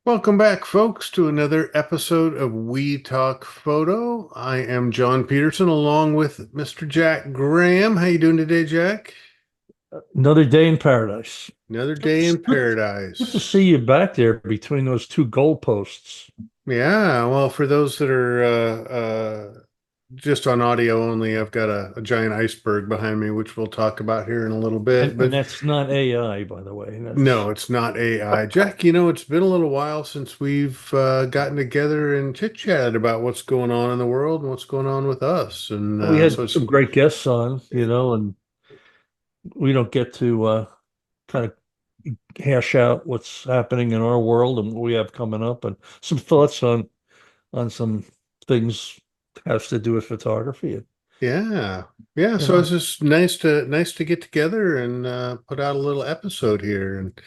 Welcome back, folks, to another episode of We Talk Photo. I am John Pedersen, along with Mr. Jack Graham. How you doing today, Jack? Another day in paradise. Another Good day to, in good, good to paradise. see you back there between those two goalposts. Yeah, well, for those that are just on audio only, I've got a giant iceberg behind me, which we'll talk about here in a little bit. And But that's not AI, by the way. That's no, it's not AI. Jack, it's been a little while since we've gotten together and chit-chatted about what's going on in the world and what's going on with us. And we so had it's some great guests on, and we don't get to kind of hash out what's happening in our world and what we have coming up and some thoughts on some things that has to do with photography. Yeah. Yeah. You So it's know, just nice to get together and put out a little episode here. And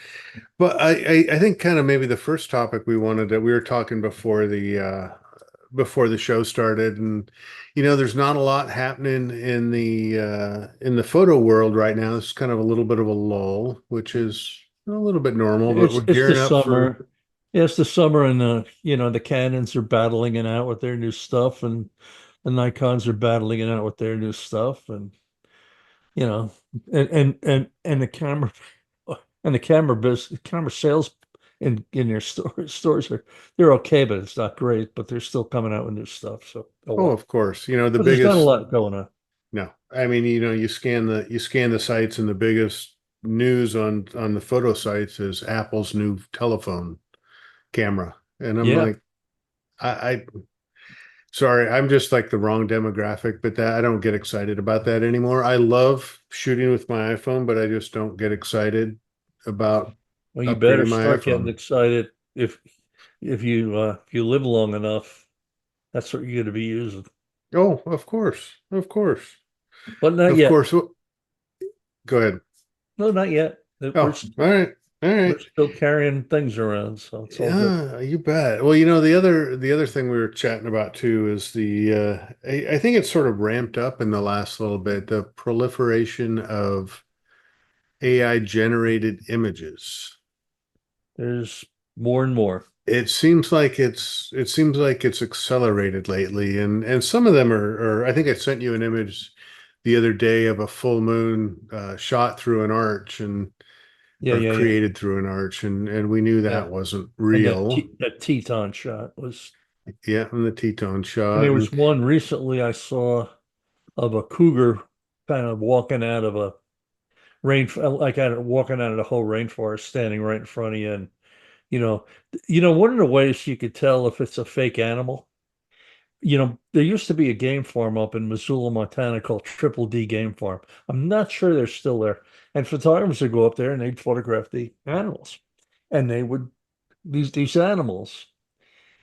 but I think kind of maybe the first topic we wanted that we were talking before the show started, and there's not a lot happening in the photo world right now. It's kind of a little bit of a lull, which is a little bit normal, but we're it's the gearing up for. summer. Yeah, it's the summer, and the Canons are battling it out with their new stuff, and the Nikons are battling it out with their new stuff, and you know, and the camera and the camera sales in their stores are they're okay, but it's not great, but they're still coming out with new stuff. So oh Oh, well, of course, the but there's not a biggest. lot going on. No, I mean, you scan the sites, and the biggest news on the photo sites is Apple's new telephone camera, and I'm Yeah, like, I sorry, I'm just like the wrong demographic, but that I don't get excited about that anymore. I love shooting with my iPhone, but I just don't get excited about well, you better upgrading my start getting iPhone. excited if you live long enough. That's what you're going to be using. Oh, of course, of course, But not of yet. course. Go ahead. No, not yet. Oh, all right, all We're right. still carrying things around, so it's all good. Yeah, you bet. Well, the other thing we were chatting about too is I think it's sort of ramped up in the last little bit, the proliferation of AI generated images. There's more and more. It seems like it's accelerated lately, and some of them are I think I sent you an image the other day of a full moon shot through an arch and Yeah, or yeah, yeah, created through an arch, and we knew yeah. that wasn't And real. that Teton shot was, Yeah, and the Tetone and shot, there was and one recently I saw of a cougar kind of walking out of a like walking out of the whole rainforest, standing right in front of you. And one of the ways you could tell if it's a fake animal. There used to be a game farm up in Missoula, Montana called Triple D Game Farm. I'm not sure they're still there. And photographers would go up there and they'd photograph the animals. And they would these animals.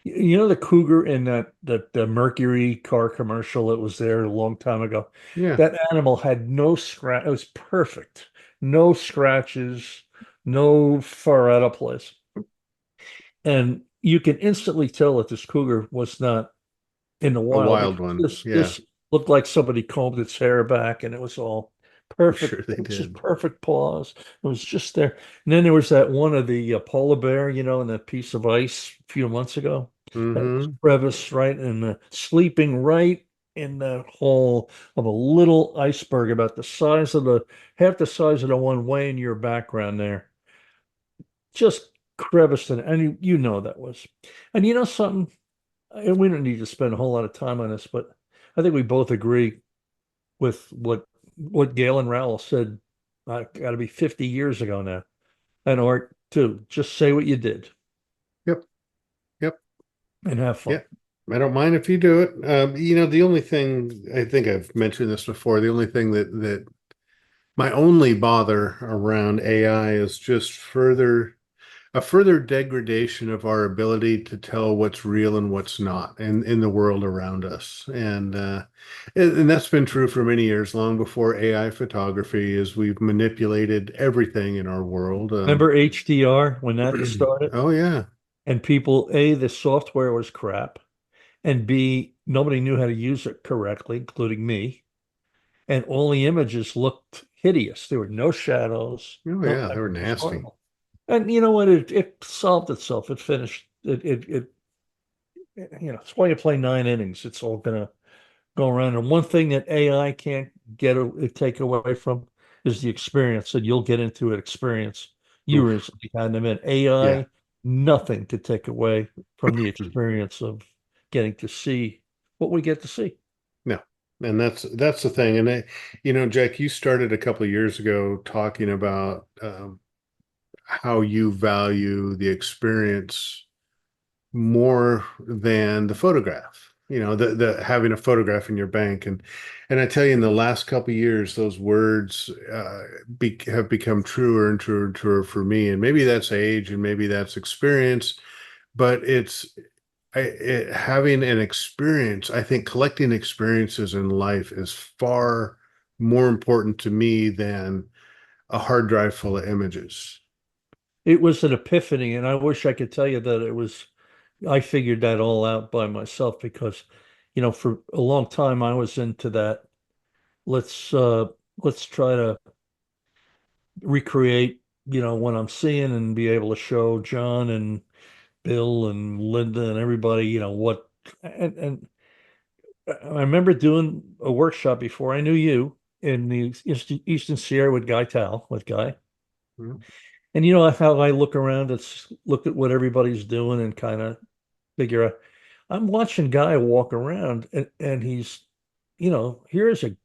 The cougar in that the Mercury car commercial that was there a long time ago. yeah. That animal had no scratch. It was perfect. No scratches, no fur out of place. And you can instantly tell that this cougar was not in the A wild wild because one. this Yeah, this looked like somebody combed its hair back and it was all I'm perfect. sure they It was just did. perfect paws. It was just there. And then there was that one of the polar bear, in that piece of ice a few months ago. That was Mm-hmm. crevice right in the sleeping right in the hole of a little iceberg about the size of the half the size of the one way in your background there. Just crevice in it. And you know that was. And you know something? And we don't need to spend a whole lot of time on this, but I think we both agree with what Galen Rowell said, got to be 50 years ago now. And Art too. Just say what you did Yep. Yep. and have fun. Yep. I don't mind if you do it. The only thing I think I've mentioned this before, the only thing that my only bother around AI is just further degradation of our ability to tell what's real and what's not in the world around us. And that's been true for many years, long before AI photography, as we've manipulated everything in our world. Remember HDR when that started? Oh yeah, And people, A, the software was crap, and B, nobody knew how to use it correctly, including me. And all the images looked hideous. There were no shadows, oh no yeah, they light. were It was nasty. horrible. And you know what? It solved itself. It finished. It's why you play 9 innings. It's all gonna go around. And one thing that AI can't take away from is the experience. And you'll get into an experience you Oof. recently had them in. Yeah. AI, nothing to take away from the experience of getting to see what we get to see. No. And that's the thing. And Jack, you started a couple of years ago talking about how you value the experience more than the photograph. The having a photograph in your bank, and I tell you, in the last couple of years, those words have become truer and truer and truer for me. And maybe that's age, and maybe that's experience, but having an experience. I think collecting experiences in life is far more important to me than a hard drive full of images. It was an epiphany, and I wish I could tell you that I figured that all out by myself because, for a long time I was into that. Let's uh let's try to recreate, what I'm seeing and be able to show John and Bill and Linda and everybody, and I remember doing a workshop before I knew you in the Eastern Sierra with Guy. Mhm. And you know how I look around and look at what everybody's doing and kind of figure out. I'm watching Guy walk around and he's, here's a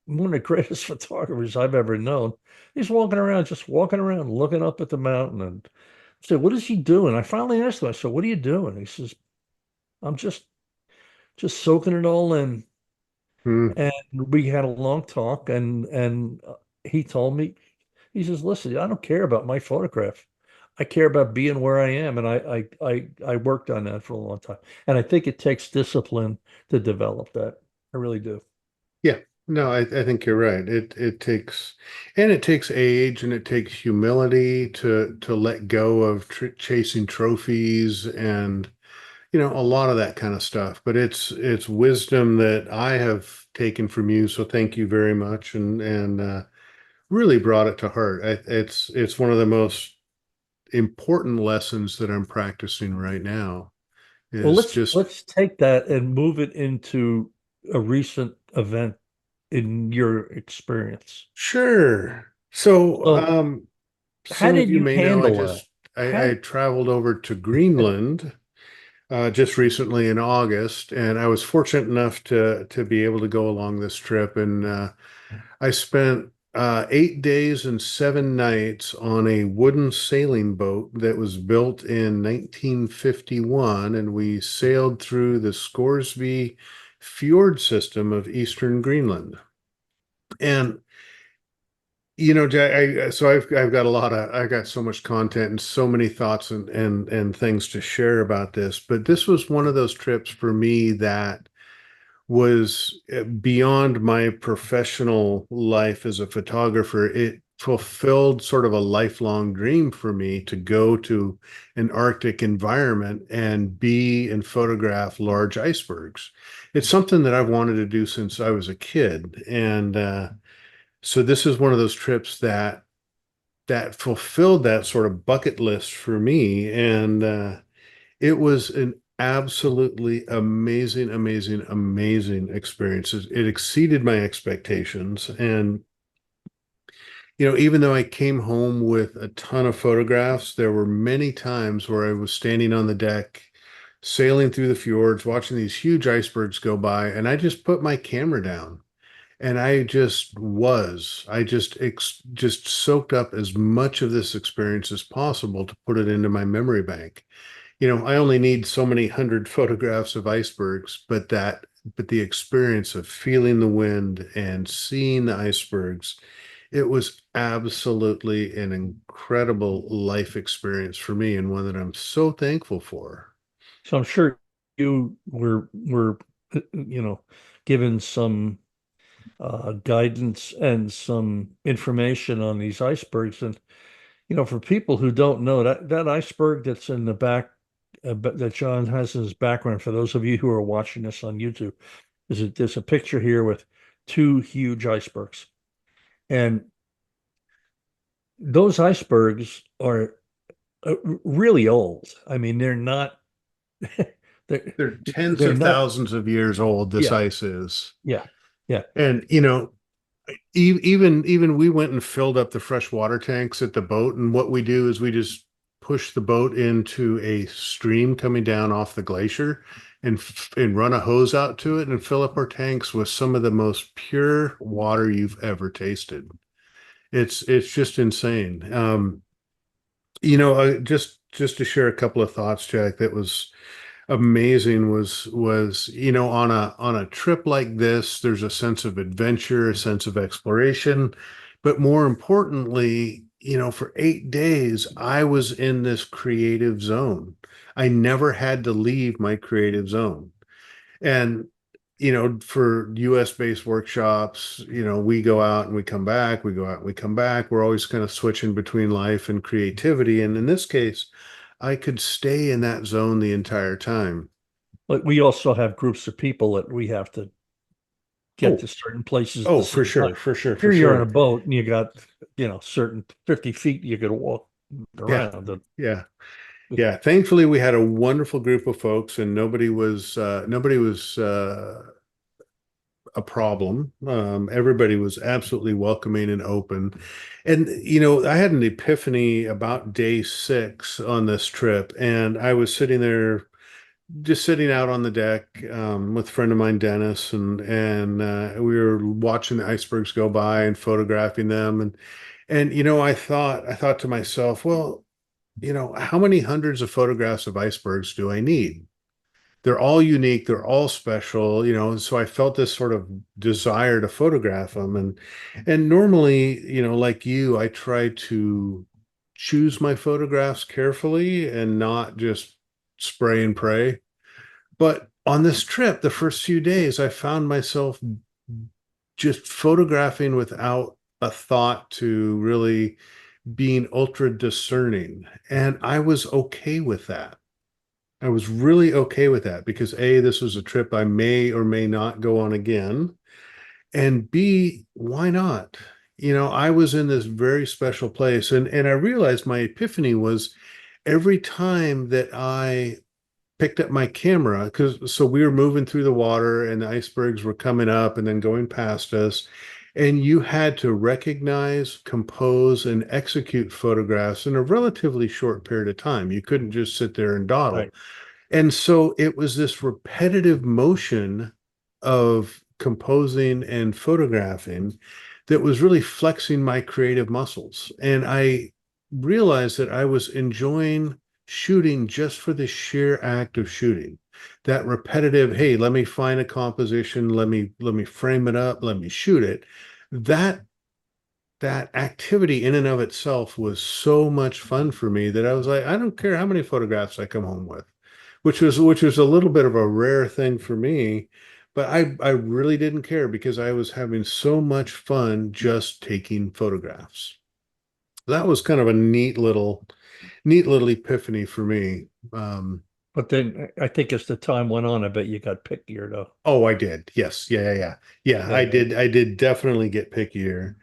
one of the greatest photographers I've ever known. He's walking around, just walking around, looking up at the mountain. And I said, what is he doing? I finally asked him, I said, what are you doing? He says, I'm just soaking it all in. Hmm. And we had a long talk and he told me, he says, listen, I don't care about my photograph. I care about being where I am. And I worked on that for a long time. And I think it takes discipline to develop that. I really do. Yeah, no, I think you're right. It takes age, and it takes humility to let go of chasing trophies, and a lot of that kind of stuff. But it's wisdom that I have taken from you, so thank you very much, and really brought it to heart. It's one of the most important lessons that I'm practicing right now Well, is let's just let's take that and move it into a recent event in your experience. sure. So, So how some of did you you may know I handle that? just I How traveled over to Greenland just recently in August, and I was fortunate enough to be able to go along this trip, and I spent 8 days and 7 nights on a wooden sailing boat that was built in 1951, and we sailed through the Scoresby fjord system of Eastern Greenland. And Jack, so I've got I got so much content and so many thoughts and things to share about this, but this was one of those trips for me that was beyond my professional life as a photographer. It fulfilled sort of a lifelong dream for me to go to an Arctic environment and be and photograph large icebergs. It's something that I've wanted to do since I was a kid, and so this is one of those trips that fulfilled that sort of bucket list for me, and it was an absolutely amazing, amazing, amazing experience. It exceeded my expectations, and even though I came home with a ton of photographs, there were many times where I was standing on the deck, sailing through the fjords, watching these huge icebergs go by, and I just put my camera down. And I just soaked up as much of this experience as possible to put it into my memory bank. I only need so many hundred photographs of icebergs, but the experience of feeling the wind and seeing the icebergs, it was absolutely an incredible life experience for me, and one that I'm so thankful for. So I'm sure you were given some guidance and some information on these icebergs. And for people who don't know that iceberg that's in the back that John has in his background, for those of you who are watching this on YouTube, there's a picture here with two huge icebergs. And those icebergs are really old. I mean, they're not they're They're tens they're of not. thousands of years old, this Yeah, ice is. yeah, yeah. And, even we went and filled up the fresh water tanks at the boat. And what we do is we just push the boat into a stream coming down off the glacier and run a hose out to it and fill up our tanks with some of the most pure water you've ever tasted. It's just insane. Just to share a couple of thoughts, Jack, that was amazing was on a trip like this, there's a sense of adventure, a sense of exploration, but more importantly, for 8 days I was in this creative zone. I never had to leave my creative zone. And for US based workshops, we go out and we come back, we go out and we come back. We're always kind of switching between life and creativity. And in this case, I could stay in that zone the entire time. But we also have groups of people that we have to get Oh, to certain places at the oh, for same sure, time. for sure, for Here you're on a sure. boat and you got, certain 50 feet you could walk Yeah, around. yeah, yeah. Thankfully, we had a wonderful group of folks, and nobody was a problem. Everybody was absolutely welcoming and open. And, I had an epiphany about day 6 on this trip, and I was sitting there, just sitting out on the deck with a friend of mine, Dennis, and we were watching the icebergs go by and photographing them. And I thought to myself, well, how many hundreds of photographs of icebergs do I need? They're all unique, they're all special, so I felt this sort of desire to photograph them. And normally, like you, I try to choose my photographs carefully and not just spray and pray. But on this trip, the first few days, I found myself just photographing without a thought to really being ultra discerning. And I was okay with that. I was really okay with that because A, this was a trip I may or may not go on again. And B, why not? I was in this very special place, and I realized my epiphany was every time that I picked up my camera, because so we were moving through the water and the icebergs were coming up and then going past us. And you had to recognize, compose, and execute photographs in a relatively short period of time. You couldn't just sit there and dawdle. Right. And so it was this repetitive motion of composing and photographing that was really flexing my creative muscles. And I realized that I was enjoying shooting just for the sheer act of shooting. That repetitive, hey, let me find a composition, let me frame it up, let me shoot it. That that activity in and of itself was so much fun for me that I was like, I don't care how many photographs I come home with, which was a little bit of a rare thing for me, but I really didn't care because I was having so much fun just taking photographs. That was kind of a neat little epiphany for me. But then I think as the time went on, I bet you got pickier though. Oh, I did. Yes. Yeah, yeah, yeah. Yeah, Yeah, I did definitely get pickier.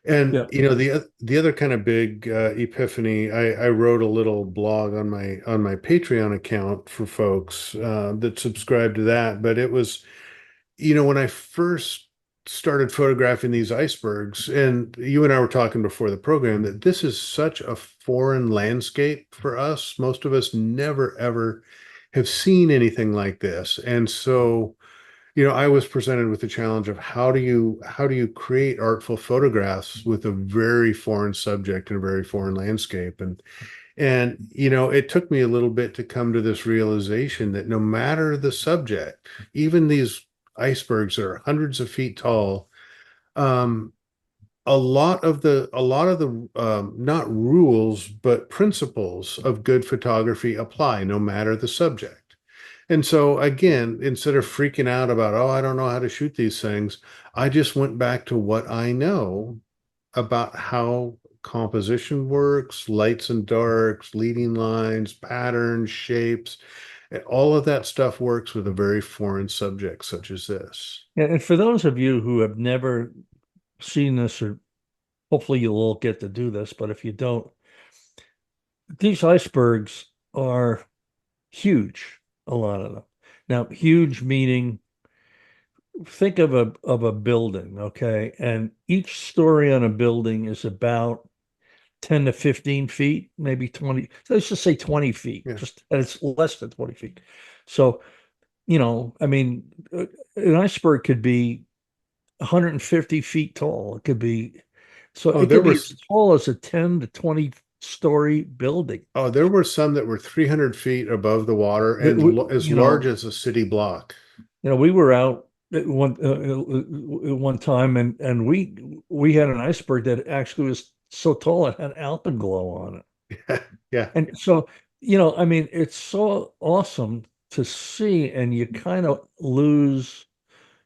And yeah. the other kind of big epiphany, I wrote a little blog on my Patreon account for folks that subscribe to that. But it was, when I first started photographing these icebergs, and you and I were talking before the program that this is such a foreign landscape for us. Most of us never ever have seen anything like this, and so I was presented with the challenge of how do you create artful photographs with a very foreign subject and a very foreign landscape. And it took me a little bit to come to this realization that no matter the subject, even these icebergs that are hundreds of feet tall, um, a lot of the not rules but principles of good photography apply no matter the subject. And so again, instead of freaking out about, oh, I don't know how to shoot these things, I just went back to what I know about how composition works, lights and darks, leading lines, patterns, shapes. All of that stuff works with a very foreign subject such as this. And for those of you who have never seen this, or hopefully you'll all get to do this, but if you don't, these icebergs are huge, a lot of them. Now, huge meaning think of a building, okay? And each story on a building is about 10 to 15 feet, maybe 20. So let's just say 20 feet, Yeah. just and it's less than 20 feet. So, I mean, an iceberg could be 150 feet tall. It could be, so Oh, it there could be as was tall as a 10 to 20 story building. oh, there were some that were 300 feet above the water We, and we, as you large know, as a city block. we were out at one time, and we had an iceberg that actually was so tall it had alpenglow on it. Yeah. And so, I mean, it's so awesome to see, and you kind of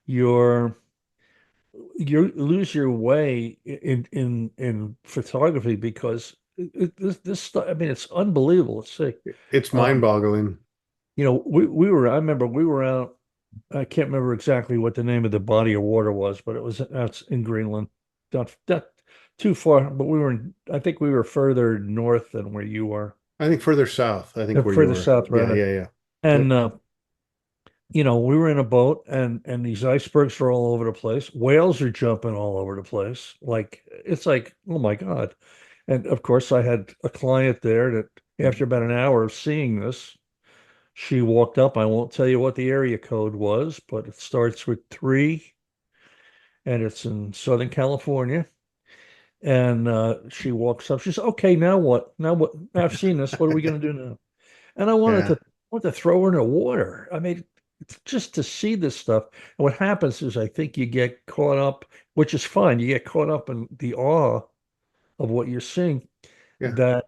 your lose your way in photography because this stuff. I mean, it's unbelievable to see. It's Um, mind-boggling. we were. I remember we were out. I can't remember exactly what the name of the body of water was, but it was that's in Greenland. Not too far, but we were I think we were further north than where you are. I think further south, I think where you Further were. south Yeah, rather. yeah, yeah. And Yep. we were in a boat and these icebergs are all over the place. Whales are jumping all over the place. Like it's like, oh my God. And of course I had a client there that after about an hour of seeing this, she walked up. I won't tell you what the area code was, but it starts with 3 and it's in Southern California. And she walks up. She says, "Okay, now what? Now what? I've seen this. What are we going to do now?" And Yeah. I wanted to throw her in the water. I mean, just to see this stuff. And what happens is I think you get caught up, which is fine. You get caught up in the awe of what you're seeing Yeah. that,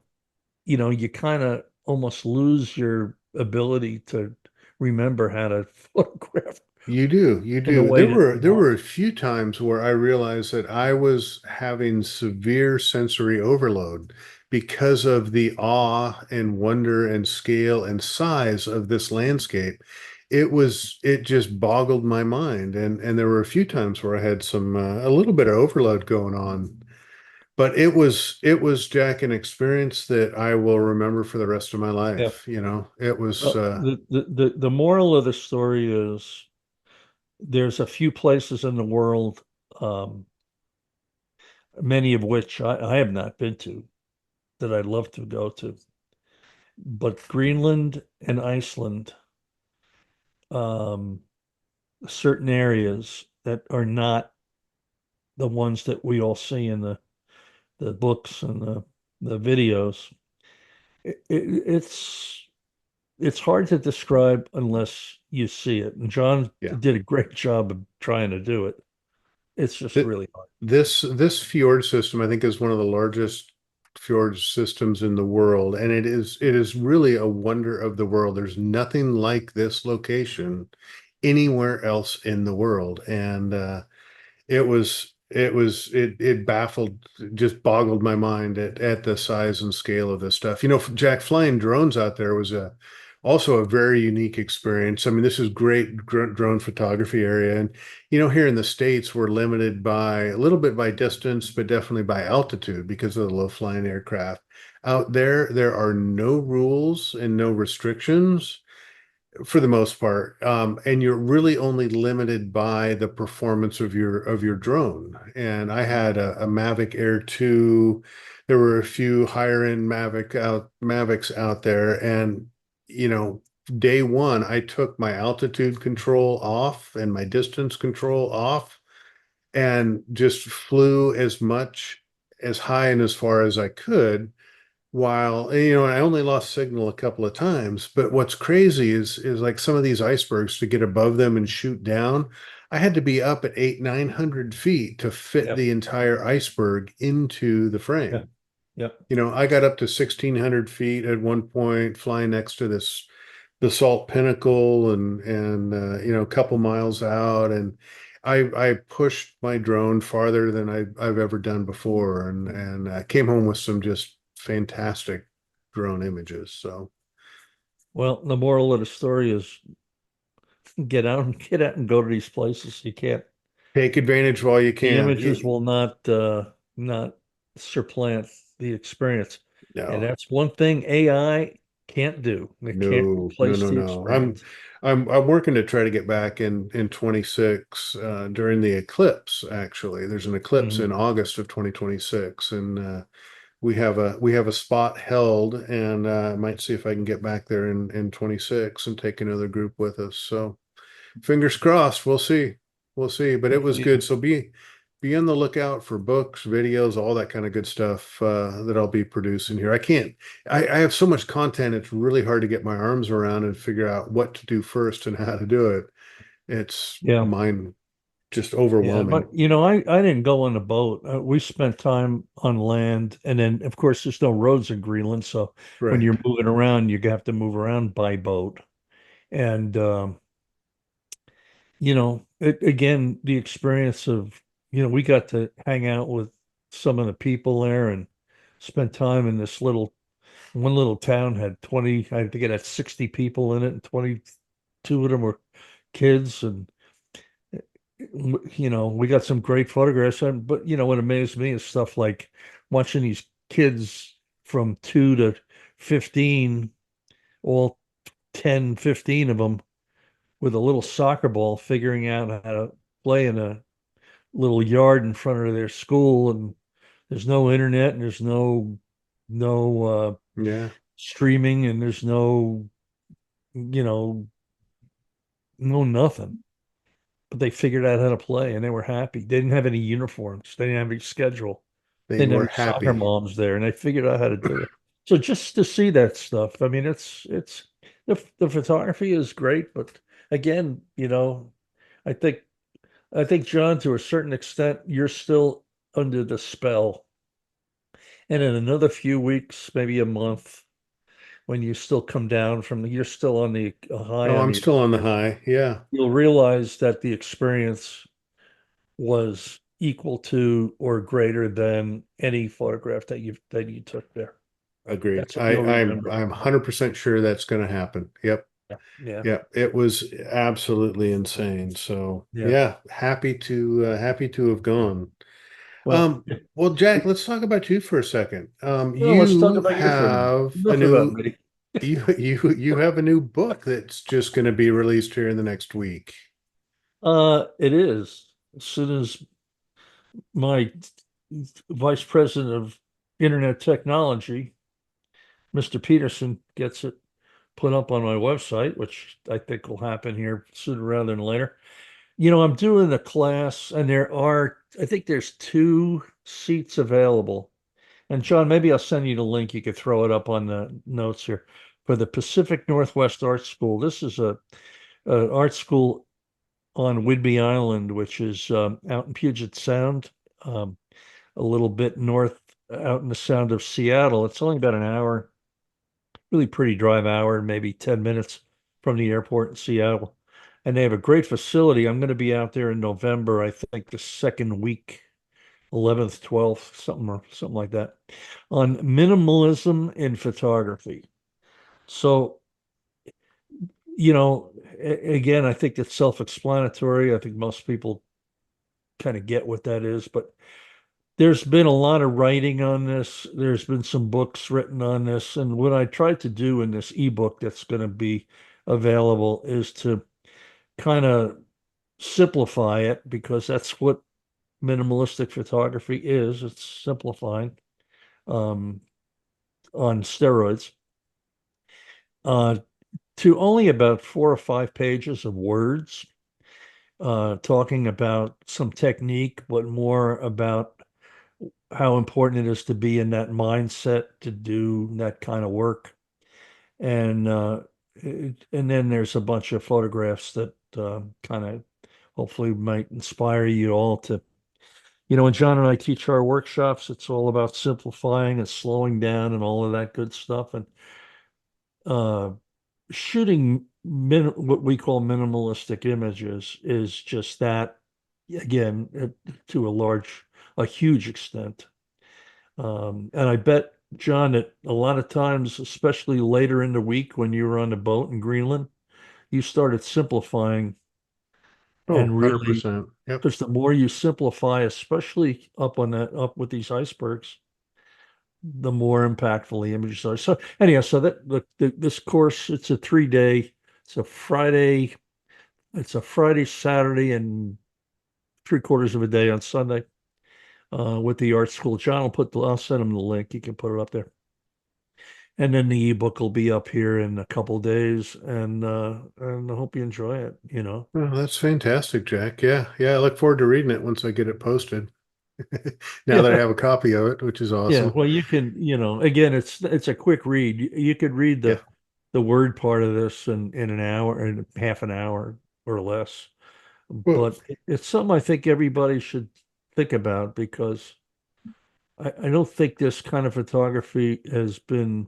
you kind of almost lose your ability to remember how to photograph You do. You in the do. way There that were you there want. were a few times where I realized that I was having severe sensory overload because of the awe and wonder and scale and size of this landscape. It just boggled my mind, and there were a few times where I had some a little bit of overload going on. But it was Jack an experience that I will remember for the rest of my Yeah. life. It was Well, the moral of the story is there's a few places in the world, um, many of which I have not been to, that I'd love to go to. But Greenland and Iceland, um, certain areas that are not the ones that we all see in the books and the videos. It's hard to describe unless you see it. And John yeah. did a great job of trying to do it. It's just Th- really hard. this fjord system, I think, is one of the largest fjord systems in the world, and it is really a wonder of the world. There's nothing like this location anywhere else in the world, and it baffled, just boggled my mind at the size and scale of this stuff. Jack, flying drones out there was also a very unique experience. I mean, this is great drone photography area, and here in the States, we're limited by a little bit by distance, but definitely by altitude because of the low flying aircraft. Out there, there are no rules and no restrictions for the most part, and you're really only limited by the performance of your drone. And I had a Mavic Air 2. There were a few higher end Mavics out there, and you know, day one, I took my altitude control off and my distance control off, and just flew as high and as far as I could while I only lost signal a couple of times. But what's crazy is like some of these icebergs, to get above them and shoot down, I had to be up at 800-900 feet to fit Yep. the entire iceberg into the Yeah. frame. Yep. I got up to 1,600 feet at one point, flying next to this basalt pinnacle, and a couple miles out, and I pushed my drone farther than I've ever done before, and came home with some just fantastic drone images. So Well, the moral of the story is get out and go to these places. You can't, take advantage while you the can. images will not supplant the experience. And No, that's one thing AI can't do. It can't no, no, replace no, the no. experience. I'm working to try to get back in 26 during the eclipse, actually. There's an eclipse Mhm. in August of 2026, and we have a spot held, and I might see if I can get back there in 26 and take another group with us. So fingers crossed, we'll see. We'll see. But it was Yeah. good. So be on the lookout for books, videos, all that kind of good stuff that I'll be producing here. I have so much content, it's really hard to get my arms around and figure out what to do first and how to do it. It's Yeah. mine just Yeah. overwhelming. But, I didn't go on a boat. We spent time on land. And then, of course, there's no roads in Greenland. So when Right. you're moving around, you have to move around by boat. And, again, the experience of, we got to hang out with some of the people there and spend time in this one little town had 20, I think it had 60 people in it, and 22 of them were kids. And, we got some great photographs. But, what amazed me is stuff like watching these kids from 2 to 15, all 10, 15 of them with a little soccer ball, figuring out how to play in a little yard in front of their school. And there's no internet, and there's no Yeah. streaming, and there's you know no nothing. But they figured out how to play, and they were happy. They didn't have any uniforms. They didn't have any schedule. They They didn't have were any soccer happy. moms there, and they figured out how to do it. So just to see that stuff, I mean, it's the photography is great. But again, I think I think, John, to a certain extent, you're still under the spell. And in another few weeks, maybe a month, when you still come down you're still on the high Oh, on I'm the still on the experience, high. Yeah, you'll realize that the experience was equal to or greater than any photograph that you took there. agreed. That's what you'll remember. I'm 100% sure that's going to happen. Yep. Yeah. Yeah. Yep. It was absolutely insane. So, Yeah. yeah, happy to have gone. Well, Well, Jack, let's talk about you for a second. let's talk You about you for a minute. have a Enough about new me. you have a new book that's just going to be released here in the next week. It is. As soon as my vice president of internet technology, Mr. Pedersen, gets it put up on my website, which I think will happen here sooner rather than later. I'm doing a class, and I think there's 2 seats available. And John, maybe I'll send you the link. You could throw it up on the notes here for the Pacific Northwest Art School. This is a art school on Whidbey Island, which is out in Puget Sound. Um, a little bit north out in the sound of Seattle. It's only about an hour, really pretty drive hour, maybe 10 minutes from the airport in Seattle. And they have a great facility. I'm going to be out there in November, I think the second week, 11th, 12th, something like that, on minimalism in photography. So, again, I think it's self-explanatory. I think most people kind of get what that is, but there's been a lot of writing on this. There's been some books written on this. And what I tried to do in this ebook that's going to be available is to kind of simplify it, because that's what minimalistic photography is. It's simplifying um, on steroids uh, to only about 4 or 5 pages of words, talking about some technique, but more about how important it is to be in that mindset to do that kind of work. And and then there's a bunch of photographs that kind of hopefully might inspire you all to, when John and I teach our workshops, it's all about simplifying and slowing down and all of that good stuff. And uh, shooting what we call minimalistic images is just that, again, to a huge extent. And I bet, John, that a lot of times, especially later in the week when you were on the boat in Greenland, you started simplifying. Oh, And really, 100%. Yep. because the more you simplify, especially up with these icebergs, the more impactful the images are. So anyhow, so this course, it's a 3 day. It's a Friday, it's a Friday, Saturday, and 3/4 of a day on Sunday with the art school. John will I'll send him the link. You can put it up there. And then the ebook will be up here in a couple days, and I hope you enjoy it, you know. Oh, that's fantastic, Jack. Yeah, yeah. I look forward to reading it once I get it posted. Now that I Yeah. have a copy of it, which is Yeah, awesome. well, you can, again, it's a quick read. You could read Yeah. the word part of this in an hour, in half an hour or less. Well, But it's something I think everybody should think about, because I don't think this kind of photography has been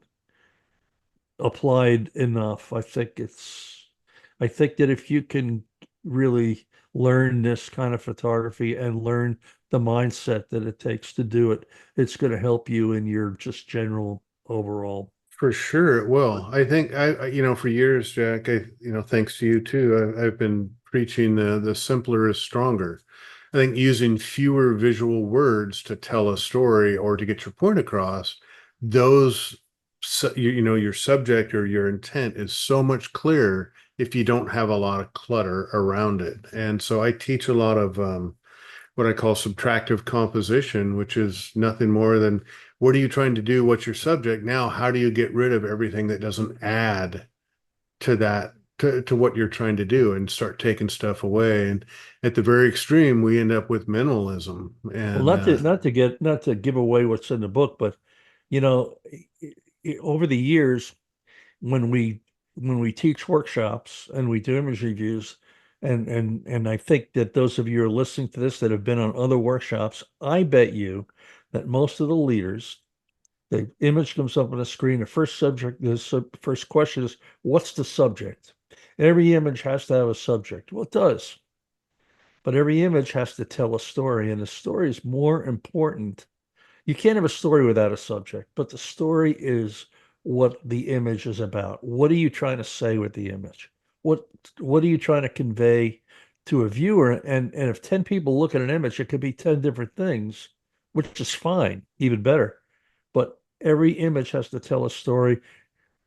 applied enough. I think that if you can really learn this kind of photography and learn the mindset that it takes to do it, it's going to help you in your just general overall. for sure it will. I think for years, Jack, thanks to you too, I've been preaching the simpler is stronger. I think using fewer visual words to tell a story or to get your point across, those, your subject or your intent is so much clearer if you don't have a lot of clutter around it. And so I teach a lot of what I call subtractive composition, which is nothing more than what are you trying to do? What's your subject? Now, how do you get rid of everything that doesn't add to that, to what you're trying to do, and start taking stuff away? And at the very extreme, we end up with minimalism. Well, And not to give away what's in the book, but you know, over the years, when we teach workshops and we do image reviews, and I think that those of you who are listening to this that have been on other workshops, I bet you that most of the leaders, the image comes up on the screen, the first question is, what's the subject? Every image has to have a subject. Well, it does, but every image has to tell a story, and the story is more important. You can't have a story without a subject, but the story is what the image is about. What are you trying to say with the image? What what are you trying to convey to a viewer? And if 10 people look at an image, it could be 10 different things, which is fine, even better. But every image has to tell a story,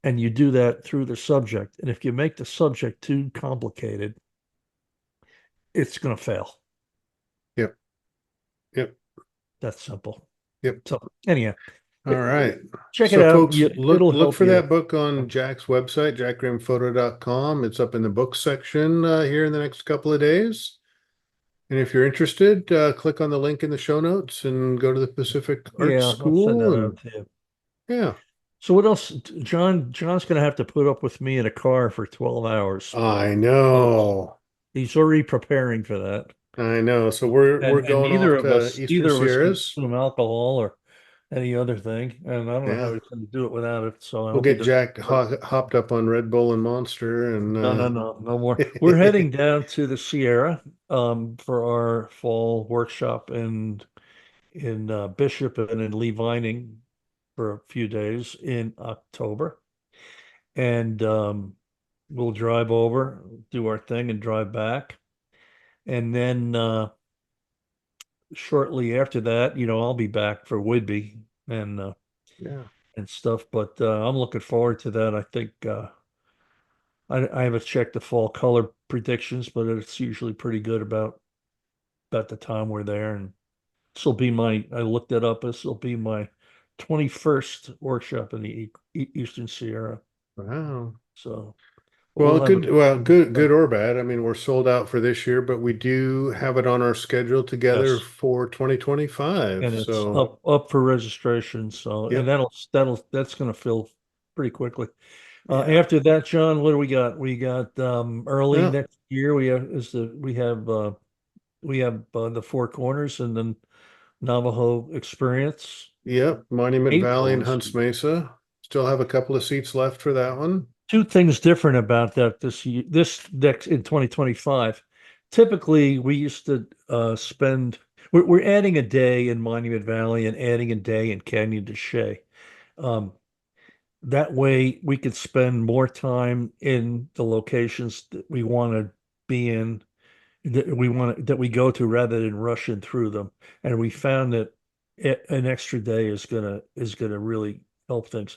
and you do that through the subject. And if you make the subject too complicated, it's going to fail. yep, yep, That's simple. yep. So anyhow, All right. check it So out. folks, look It'll look help for you. that book on Jack's website, jackgrahamphoto.com. It's up in the book section here in the next couple of days. And if you're interested, click on the link in the show notes and go to the Pacific Art Yeah, I'll send School. that out And to you. yeah, So what else? John's going to have to put up with me in a car for 12 hours. I Oh, know. he's already preparing for that. I know. So we're And going off to Eastern neither of us Sierras. consume alcohol or any other thing. And I don't know how Yeah. he's going to do it without it. So I We'll hope he get doesn't. Jack hopped up on Red Bull and Monster and No more. We're heading down to the Sierra for our fall workshop in Bishop and in Lee Vining for a few days in October. And we'll drive over, do our thing, and drive back. And then shortly after that, I'll be back for Whidbey yeah. and stuff. But I'm looking forward to that. I think I haven't checked the fall color predictions, but it's usually pretty good about the time we're there. And this will be I looked it up. This will be my 21st workshop in the Eastern Sierra. Wow. So Well, we'll have a good. Well, good good time. or bad. I mean, we're sold out for this year, but we do have it on our schedule together Yes. for 2025. And it's So, up for registration. So, and yep. that's going to fill pretty quickly. Yeah. After that, John, what do we got? We got early Well, next year. We have the Four Corners and then Navajo Experience. yep. Monument Valley April and is Hunts Mesa. Still have a couple of seats left for that one. two things different about that this year, this next in 2025. Typically, we used to spend. We're adding a day in Monument Valley and adding a day in Canyon de Chelly. Um, That way we could spend more time in the locations that we want to be in, that we go to rather than rushing through them. And we found that an extra day is gonna really help things.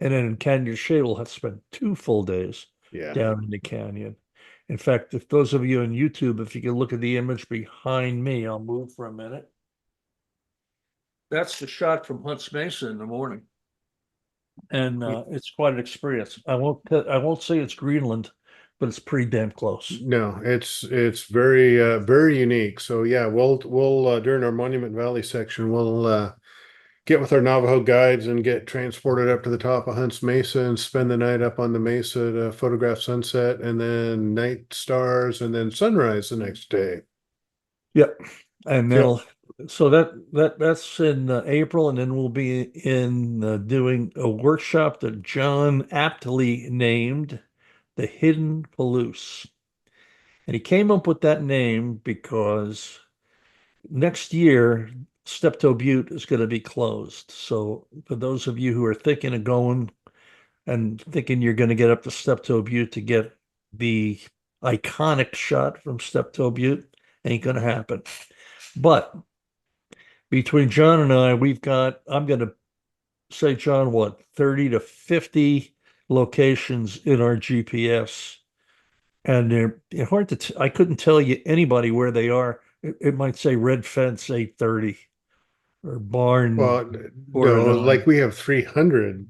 And then in Canyon Shade, we'll have to spend 2 full days Yeah. down in the canyon. In fact, if those of you on YouTube, if you can look at the image behind me, I'll move for a minute. That's the shot from Hunts Mesa in the morning. And it's quite an experience. I won't say it's Greenland, but it's pretty damn close. No, it's very very unique. So yeah, we'll during our Monument Valley section, we'll get with our Navajo guides and get transported up to the top of Hunts Mesa and spend the night up on the mesa to photograph sunset and then night stars and then sunrise the next day. Yep. And Yep. so that's in April, and then we'll be in doing a workshop that John aptly named the Hidden Poo. And he came up with that name because next year, Steptoe Butte is going to be closed. So for those of you who are thinking of going and thinking you're going to get up to Steptoe Butte to get the iconic shot from Steptoe Butte, ain't going to happen. But between John and I, I'm going to say, John, what, 30 to 50 locations in our GPS. And they're hard to, I couldn't tell you anybody where they are. It might say Red Fence 830 or Barn Well, no, 409. like we have 300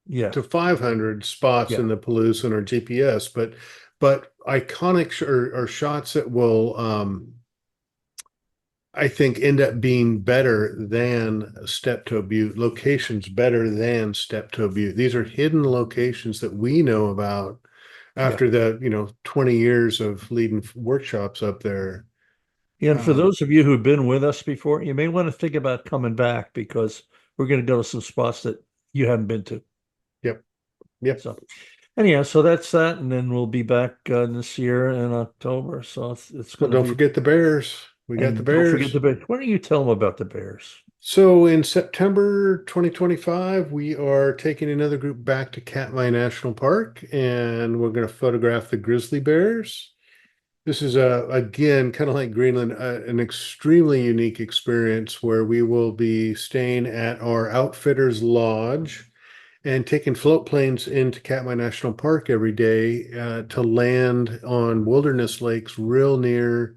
Yeah, to 500 spots yeah, in the Palouse in our GPS, but iconic or shots that will I think end up being better than Steptoe Butte, locations better than Steptoe Butte. These are hidden locations that we know about yeah. after the, 20 years of leading workshops up there. And for Um, those of you who've been with us before, you may want to think about coming back because we're going to go to some spots that you haven't been to. yep, yep. So anyhow, so that's that, and then we'll be back this year in October. So it's Well, going to don't be, forget the Bears. We got the and don't forget the Bears. Bears. Why don't you tell them about the Bears? So in September 2025, we are taking another group back to Katmai National Park and we're going to photograph the grizzly bears. This is again, kind of like Greenland, an extremely unique experience where we will be staying at our outfitters lodge and taking float planes into Katmai National Park every day to land on wilderness lakes real near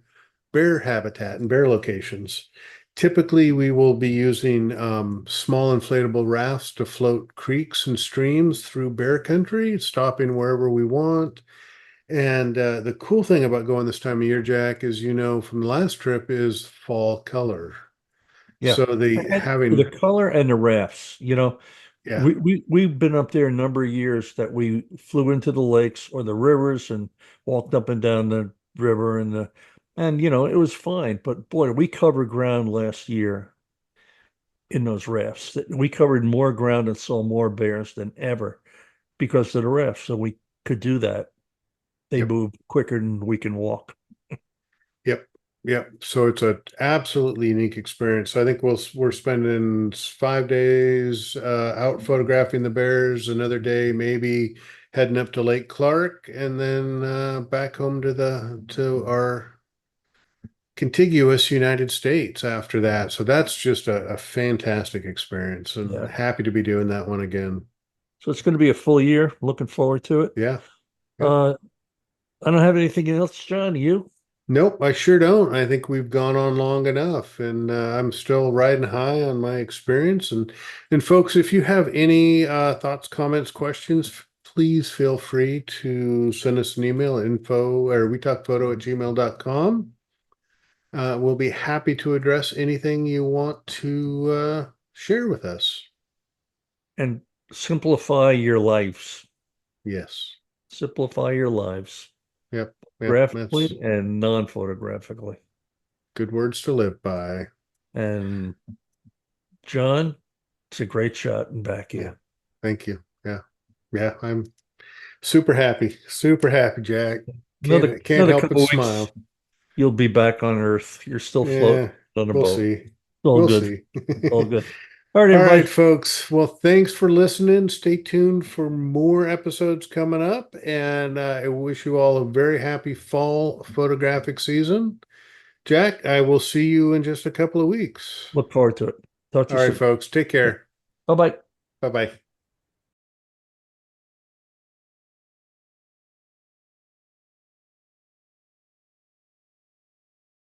bear habitat and bear locations. Typically, we will be using small inflatable rafts to float creeks and streams through bear country, stopping wherever we want. And the cool thing about going this time of year, Jack, is from the last trip is fall color. Yeah. So the And the having, color and the rafts, yeah, we've been up there a number of years that we flew into the lakes or the rivers and walked up and down the river and it was fine. But boy, we covered ground last year in those rafts. We covered more ground and saw more bears than ever because of the rafts. So we could do that. They yep, move quicker than we can walk. yep, yep. So it's a absolutely unique experience. I think we're spending 5 days out photographing the bears, another day maybe heading up to Lake Clark, and then back home to our contiguous United States after that. So that's just a fantastic experience and Yeah. happy to be doing that one again. So it's going to be a full year. Looking forward to it. Yeah. Yep. Uh, I don't have anything else, John. You? Nope, I sure don't. I think we've gone on long enough and I'm still riding high on my experience. And folks, if you have any thoughts, comments, questions, please feel free to send us an email info or wetalkphoto@gmail.com. We'll be happy to address anything you want to share with us. And simplify your lives. Yes. Simplify your lives Yep. Yep. That's graphically and non-photographically. good words to live by. And John, it's a great shot and back Yeah. you. Thank you. Yeah. Yeah. I'm super happy. Super happy, Jack. Another Can't another help but couple of weeks, smile. you'll be back on Earth. You're still floating Yeah. on a We'll boat. see. It's all We'll good. see. All good. All right, All right, everybody. folks. Well, thanks for listening. Stay tuned for more episodes coming up. And I wish you all a very happy fall photographic season. Jack, I will see you in just a couple of weeks. Look forward to it. Talk to All you right, soon. folks. Take care. Bye bye. Bye bye.